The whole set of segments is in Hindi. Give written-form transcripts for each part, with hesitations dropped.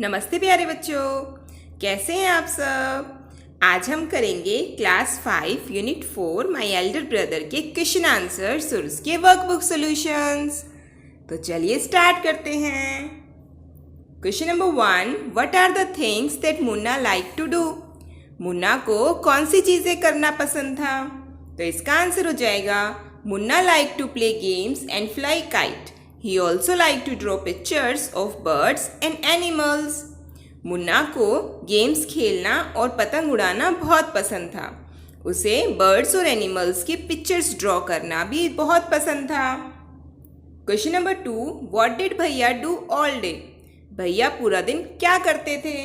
नमस्ते प्यारे बच्चों, कैसे हैं आप सब। आज हम करेंगे class 5 unit 4 my elder brother के क्वेश्चन आंसर्स और उसके वर्कबुक सॉल्यूशंस। तो चलिए स्टार्ट करते हैं। Question number 1, what are the things that Munna like to do. Munna को कौन सी चीज़ें करना पसंद था। तो इसका आंसर हो जाएगा Munna like to play games and fly kite. He also liked to draw pictures of birds and animals. Munna को गेम्स खेलना और पतंग उड़ाना बहुत पसंद था। उसे बर्ड्स और एनिमल्स की पिक्चर्स ड्रॉ करना भी बहुत पसंद था। क्वेश्चन नंबर 2, व्हाट डिड भैया डू ऑल डे। भैया पूरा दिन क्या करते थे।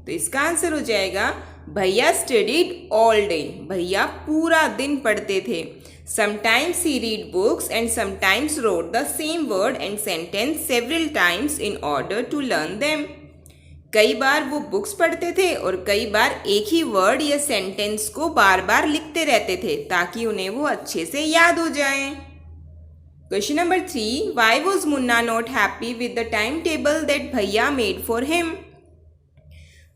तो इसका आंसर हो जाएगा भैया स्टडीड ऑल डे। भैया पूरा दिन पढ़ते थे। Sometimes he read books and sometimes wrote the same word and sentence several times in order to learn them. कई बार वो बुक्स पढ़ते थे और कई बार एक ही वर्ड या सेंटेंस को बार बार लिखते रहते थे ताकि उन्हें वो अच्छे से याद हो जाए। Question number 3, why was Munna not happy with the timetable that भैया made for him?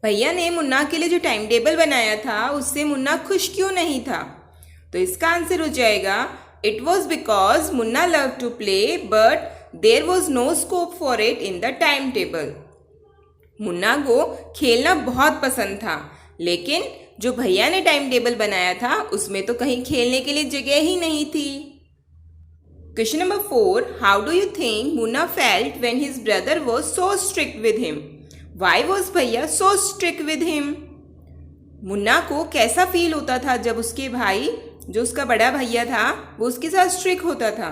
भैया ने मुन्ना के लिए जो टाइम टेबल बनाया था उससे मुन्ना खुश क्यों नहीं था। तो इसका आंसर हो जाएगा it was because Munna love to play but there was no scope for it in the time table. Munna को खेलना बहुत पसंद था लेकिन जो भैया ने टाइम टेबल बनाया था उसमें तो कहीं खेलने के लिए जगह ही नहीं थी। Question number 4, how do you think Munna felt when his brother was so strict with him. Why was भैया so strict with him. Munna को कैसा फील होता था जब उसके भाई, जो उसका बड़ा भैया था, वो उसके साथ स्ट्रिक्ट होता था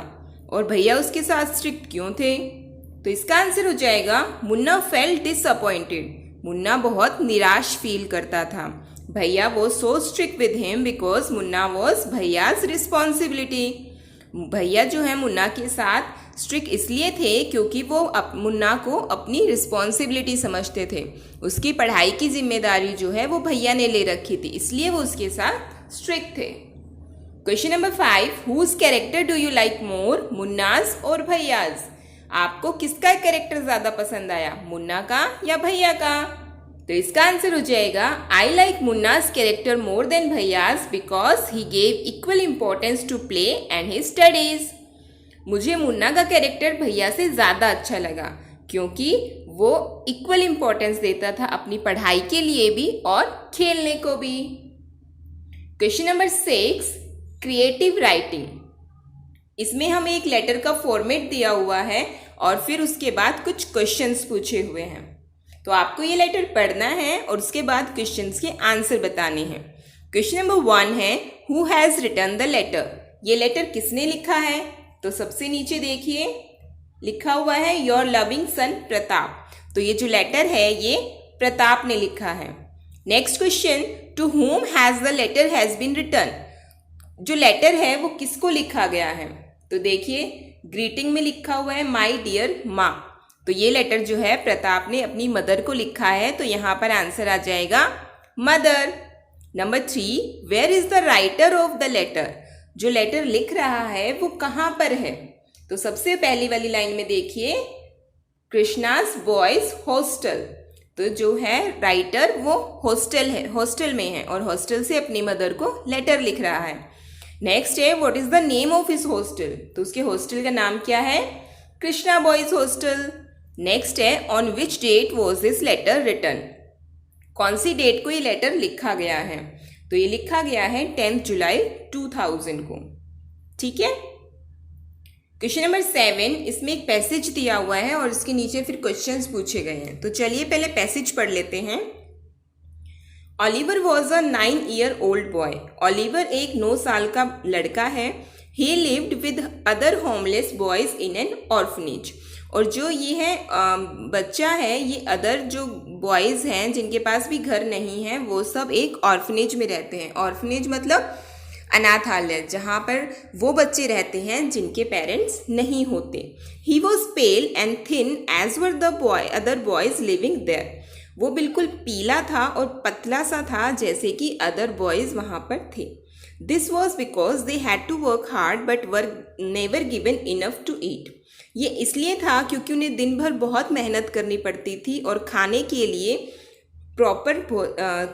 और भैया उसके साथ स्ट्रिक्ट क्यों थे। तो इसका आंसर हो जाएगा मुन्ना फेल्ट डिसअपॉइंटेड। मुन्ना बहुत निराश फील करता था। भैया वो so strict with him because Munna was भैयाज रिस्पॉन्सिबिलिटी। भैया जो है मुन्ना के साथ स्ट्रिक्ट इसलिए थे क्योंकि वो मुन्ना को अपनी रिस्पॉन्सिबिलिटी समझते थे। उसकी पढ़ाई की जिम्मेदारी जो है वो भैया ने ले रखी थी, इसलिए वो उसके साथ स्ट्रिक्ट थे। Question number 5, whose character do you like more, Munna's और भैयाज। आपको किसका कैरेक्टर ज्यादा पसंद आया, मुन्ना का या भैया का। तो इसका आंसर हो जाएगा I like Munna's character more than भैयाज because he gave equal importance to play and his studies. मुझे मुन्ना का कैरेक्टर भैया से ज़्यादा अच्छा लगा क्योंकि वो इक्वल इम्पोर्टेंस देता था अपनी पढ़ाई के लिए भी और खेलने को भी। Question number 6, creative writing. इसमें हमें एक लेटर का फॉर्मेट दिया हुआ है और फिर उसके बाद कुछ क्वेश्चंस पूछे हुए हैं। तो आपको ये लेटर पढ़ना है और उसके बाद क्वेश्चंस के आंसर बताने हैं। क्वेश्चन नंबर 1 है who has written the letter. ये लेटर किसने लिखा है। तो सबसे नीचे देखिए लिखा हुआ है योर लविंग सन प्रताप। तो ये जो लेटर है ये प्रताप ने लिखा है। Next question, to whom has the letter has been written. जो लेटर है वो किसको लिखा गया है। तो देखिए ग्रीटिंग में लिखा हुआ है माय डियर माँ। तो ये लेटर जो है प्रताप ने अपनी मदर को लिखा है, तो यहाँ पर आंसर आ जाएगा mother. Number 3, where is the writer of the letter. जो लेटर लिख रहा है वो कहाँ पर है। तो सबसे पहली वाली लाइन में देखिए कृष्णास बॉयज हॉस्टल। तो जो है राइटर वो हॉस्टल में है और हॉस्टल से अपनी मदर को लेटर लिख रहा है। नेक्स्ट है what is the name of his hostel. तो उसके हॉस्टल का नाम क्या है, कृष्णा बॉयज हॉस्टल। नेक्स्ट है on which date was this letter written. कौन सी डेट को ये लेटर लिखा गया है। तो ये लिखा गया है 10 जुलाई 2000 को। ठीक है। क्वेश्चन नंबर 7, इसमें एक पैसेज दिया हुआ है और इसके नीचे फिर क्वेश्चंस पूछे गए हैं। तो चलिए पहले पैसेज पढ़ लेते हैं। Oliver was a 9-year old boy. Oliver एक 9 साल का लड़का है। ही lived with other homeless boys in an orphanage. और जो ये है बच्चा है, ये अदर जो बॉयज़ हैं जिनके पास भी घर नहीं है वो सब एक ऑर्फनेज में रहते हैं। ऑर्फनेज मतलब अनाथालय, जहाँ पर वो बच्चे रहते हैं जिनके पेरेंट्स नहीं होते। He was pale and thin as were the other boys living there. वो बिल्कुल पीला था और पतला सा था जैसे कि अदर बॉयज वहाँ पर थे। This was because they had to work hard but were never given enough to eat. ये इसलिए था क्योंकि उन्हें दिन भर बहुत मेहनत करनी पड़ती थी और खाने के लिए प्रॉपर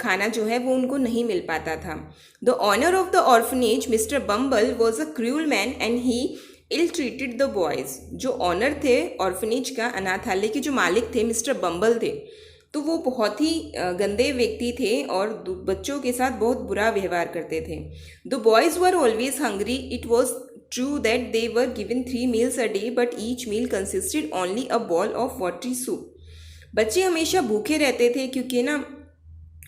खाना जो है वो उनको नहीं मिल पाता था। The owner of the orphanage mister Bumble was a cruel man and he ill treated the boys. जो ऑनर थे ऑर्फनेज का, अनाथालय के जो मालिक थे मिस्टर बम्बल थे, तो वो बहुत ही गंदे व्यक्ति थे और बच्चों के साथ बहुत बुरा व्यवहार करते थे। The boys were always hungry. It was true that they were given 3 meals a day, but each meal consisted only a bowl of watery soup. बच्चे हमेशा भूखे रहते थे क्योंकि ना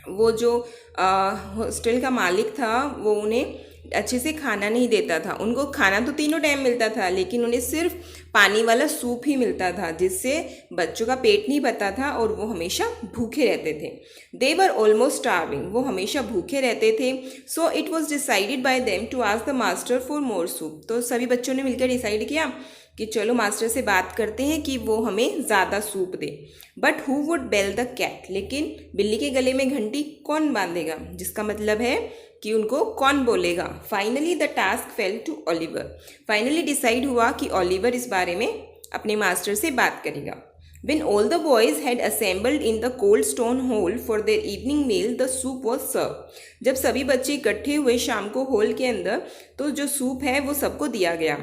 वो जो हॉस्टल का मालिक था वो उन्हें अच्छे से खाना नहीं देता था। उनको खाना तो तीनों टाइम मिलता था, लेकिन उन्हें सिर्फ पानी वाला सूप ही मिलता था, जिससे बच्चों का पेट नहीं भरता था और वो हमेशा भूखे रहते थे। They were almost starving. वो हमेशा भूखे रहते थे। So it was decided by them to ask the master for more soup. तो सभी बच्चों ने मिलकर डिसाइड किया कि चलो मास्टर से बात करते हैं कि वो हमें ज़्यादा सूप दे। But who would bell the cat. लेकिन बिल्ली के गले में घंटी कौन बांधेगा, जिसका मतलब है कि उनको कौन बोलेगा। Finally the task fell to Oliver. Finally decide हुआ कि ओलिवर इस बारे में अपने मास्टर से बात करेगा। When all the boys had assembled in the cold stone hall for their evening meal, the soup was served. जब सभी बच्चे इकट्ठे हुए शाम को हॉल के अंदर, तो जो सूप है वो सबको दिया गया।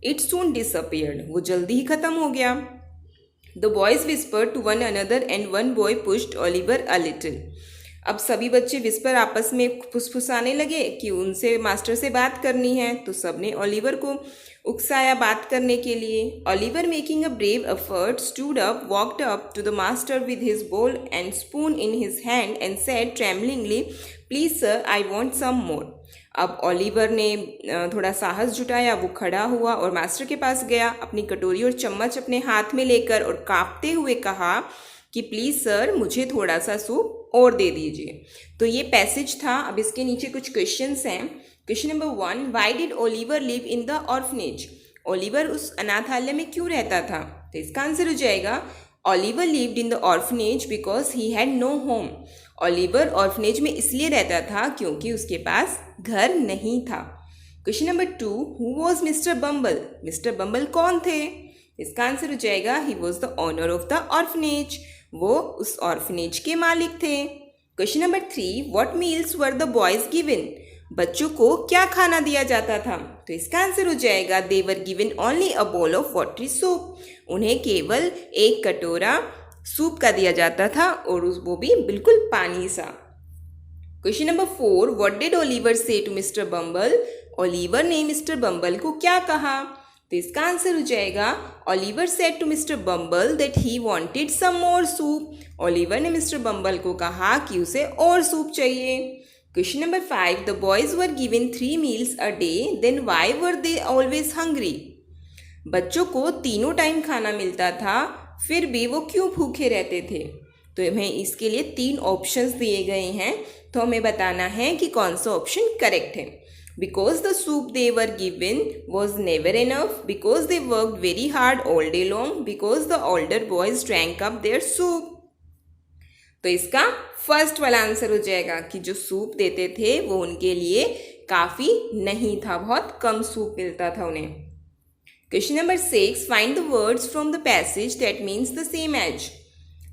It soon disappeared. वो जल्दी ही खत्म हो गया। The boys whispered to one another and one boy pushed Oliver a little. अब सभी बच्चे विस्पर आपस में फुसफुसाने लगे कि उनसे मास्टर से बात करनी है, तो सबने ओलिवर को उकसाया बात करने के लिए। Oliver making a brave effort stood up, walked up to the master with his bowl and spoon in his hand and said tremblingly, please sir I want some more. अब ओलिवर ने थोड़ा साहस जुटाया, वो खड़ा हुआ और मास्टर के पास गया, अपनी कटोरी और चम्मच अपने हाथ में लेकर और कांपते हुए कहा कि प्लीज़ सर मुझे थोड़ा सा सूप और दे दीजिए। तो ये पैसेज था। अब इसके नीचे कुछ क्वेश्चंस हैं। Question number 1, why did Oliver live in the orphanage. Oliver उस अनाथालय में क्यों रहता था? तो इसका आंसर हो जाएगा Oliver lived in the orphanage because he had no home. Oliver orphanage में इसलिए रहता था क्योंकि उसके पास घर नहीं था। Question number 2, who was Mister Bumble. Mister Bumble कौन थे? इसका आंसर हो जाएगा he was the owner of the orphanage. वो उस ऑर्फनेज के मालिक थे। Question number 3, what meals were the boys given. बच्चों को क्या खाना दिया जाता था? तो इसका आंसर हो जाएगा दे were given only a bowl of watery soup. उन्हें केवल एक कटोरा सूप का दिया जाता था और वो भी बिल्कुल पानी सा। Question number 4, what did Oliver say to Mr Bumble. Oliver ने मिस्टर बम्बल को क्या कहा? तो इसका आंसर हो जाएगा Oliver said to Mr Bumble that he wanted some more soup. Oliver ने मिस्टर बम्बल को कहा कि उसे और सूप चाहिए। Question number 5, the boys were given 3 meals a day, then why were they always hungry. बच्चों को तीनों टाइम खाना मिलता था, फिर भी वो क्यों भूखे रहते थे? तो हमें इसके लिए 3 ऑप्शंस दिए गए हैं, तो हमें बताना है कि कौन सा ऑप्शन करेक्ट है। Because the soup they were given was never enough, because they worked very hard all day long, because the older boys drank up their soup. तो इसका फर्स्ट वाला आंसर हो जाएगा कि जो सूप देते थे वो उनके लिए काफ़ी नहीं था, बहुत कम सूप मिलता था उन्हें। Question number 6, find the words from the passage that means the same as.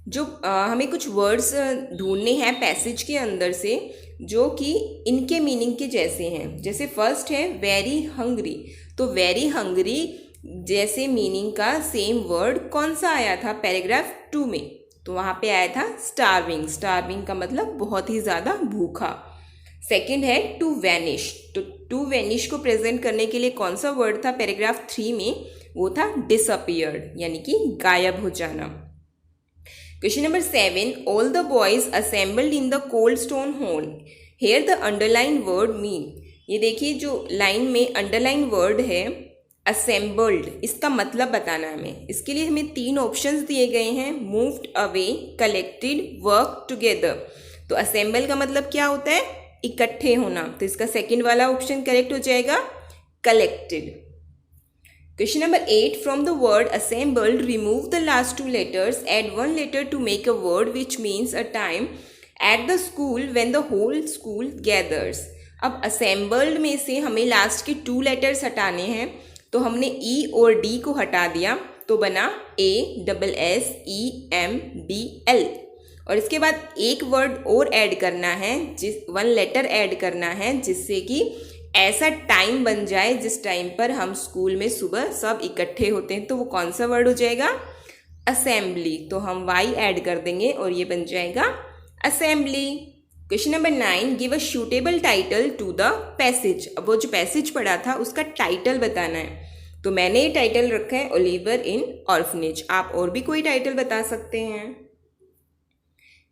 जो हमें कुछ वर्ड्स ढूंढने हैं पैसेज के अंदर से जो कि इनके मीनिंग के जैसे हैं। जैसे फर्स्ट है वेरी हंग्री, तो वेरी हंग्री जैसे मीनिंग का सेम वर्ड कौन सा आया था पैराग्राफ 2 में? तो वहाँ पे आया था स्टार्विंग। स्टार्विंग का मतलब बहुत ही ज़्यादा भूखा। सेकंड है टू वैनिश, तो टू वैनिश को प्रेजेंट करने के लिए कौन सा वर्ड था पैराग्राफ 3 में? वो था डिसअपियर्ड, यानी कि गायब हो जाना। Question number 7, all the boys assembled in the cold stone hall, here the underline word mean. ये देखिए जो लाइन में अंडरलाइन वर्ड है असेंबल्ड, इसका मतलब बताना है हमें। इसके लिए हमें 3 ऑप्शंस दिए गए हैं, moved away, collected, work together. तो असेंबल का मतलब क्या होता है? इकट्ठे होना। तो इसका सेकंड वाला ऑप्शन करेक्ट हो जाएगा collected. Question number 8, from the word assembled, remove the last 2 letters, add 1 letter to make a word which means a time at the school when the whole school gathers. अब assembled में से हमें लास्ट के 2 letters हटाने हैं, तो हमने E और D को हटा दिया, तो तो बना ASSEMBL। और इसके बाद एक वर्ड और ऐड करना है, वन लेटर ऐड करना है, जिससे कि ऐसा टाइम बन जाए जिस टाइम पर हम स्कूल में सुबह सब इकट्ठे होते हैं। तो वो कौन सा वर्ड हो जाएगा? असेंबली। तो हम Y ऐड कर देंगे और ये बन जाएगा assembly. Question number 9, give a suitable title to the passage. अब वो जो पैसेज पढ़ा था उसका टाइटल बताना है। तो मैंने ये टाइटल रखा है ओलिवर इन ऑर्फनेज। आप और भी कोई टाइटल बता सकते हैं।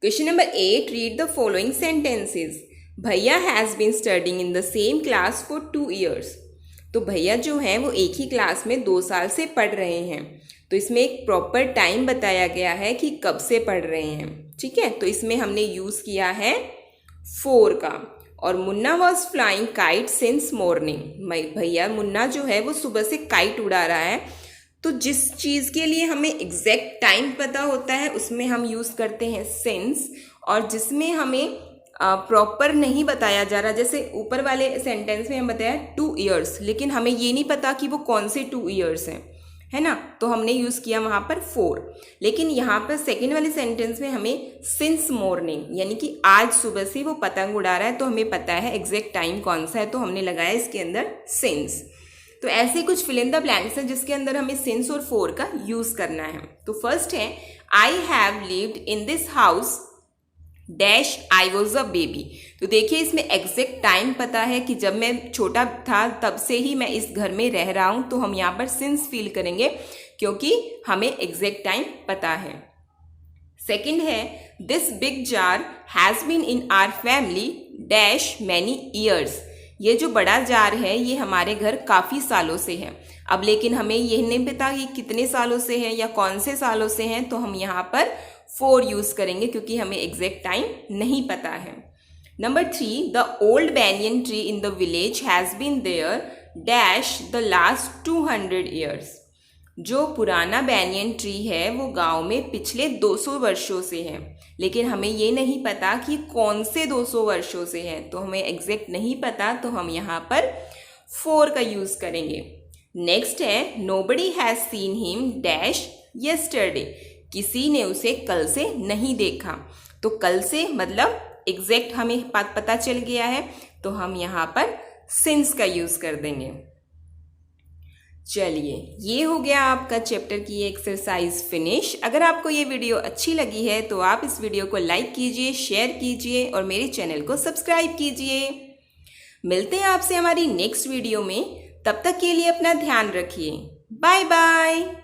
Question number 8, read the following sentences. भैया has been studying in the same class for 2 years। तो भैया जो हैं वो एक ही क्लास में 2 साल से पढ़ रहे हैं। तो इसमें एक प्रॉपर टाइम बताया गया है कि कब से पढ़ रहे हैं। ठीक है, तो इसमें हमने यूज़ किया है 4 का। और Munna was flying kite since morning. भैया मुन्ना जो है वो सुबह से काइट उड़ा रहा है। तो जिस चीज़ के लिए हमें एग्जैक्ट टाइम पता होता है उसमें हम यूज़ करते हैं सिंस। और जिसमें हमें प्रॉपर नहीं बताया जा रहा, जैसे ऊपर वाले सेंटेंस में हम बताया 2 years, लेकिन हमें ये नहीं पता कि वो कौन से 2 years हैं, है ना। तो हमने यूज़ किया वहाँ पर 4। लेकिन यहाँ पर सेकेंड वाले सेंटेंस में हमें सिंस मॉर्निंग, यानी कि आज सुबह से वो पतंग उड़ा रहा है, तो हमें पता है एग्जैक्ट टाइम कौन सा है, तो हमने लगाया इसके अंदर सिंस। तो ऐसे कुछ फिल इन द ब्लैंक्स हैं जिसके अंदर हमें सिंस और 4 का यूज़ करना है। तो फर्स्ट है, I have lived in this house dash I was a baby. तो देखिए इसमें एग्जैक्ट टाइम पता है कि जब मैं छोटा था तब से ही मैं इस घर में रह रहा हूँ। तो हम यहाँ पर सिंस फील करेंगे क्योंकि हमें एग्जैक्ट टाइम पता है। सेकंड है, this big jar has been in our family dash many years. ये जो बड़ा जार है ये हमारे घर काफ़ी सालों से है। अब लेकिन हमें ये नहीं पता कि कितने सालों से है या कौन से सालों से हैं, तो हम यहाँ पर 4 यूज़ करेंगे क्योंकि हमें एग्जैक्ट टाइम नहीं पता है। Number 3, the old banyan tree in the village has been there dash the last 200 years। जो पुराना बैनियन ट्री है वो गांव में पिछले 200 वर्षों से है, लेकिन हमें ये नहीं पता कि कौन से 200 वर्षों से है। तो हमें एग्जैक्ट नहीं पता, तो हम यहाँ पर 4 का यूज़ करेंगे। नेक्स्ट है, nobody has seen him dash yesterday. किसी ने उसे कल से नहीं देखा। तो कल से मतलब एग्जैक्ट हमें पता चल गया है, तो हम यहाँ पर सिंस का यूज़ कर देंगे। चलिए, ये हो गया आपका चैप्टर की एक्सरसाइज फिनिश। अगर आपको ये वीडियो अच्छी लगी है तो आप इस वीडियो को लाइक कीजिए, शेयर कीजिए और मेरे चैनल को सब्सक्राइब कीजिए। मिलते हैं आपसे हमारी नेक्स्ट वीडियो में। तब तक के लिए अपना ध्यान रखिए। Bye bye.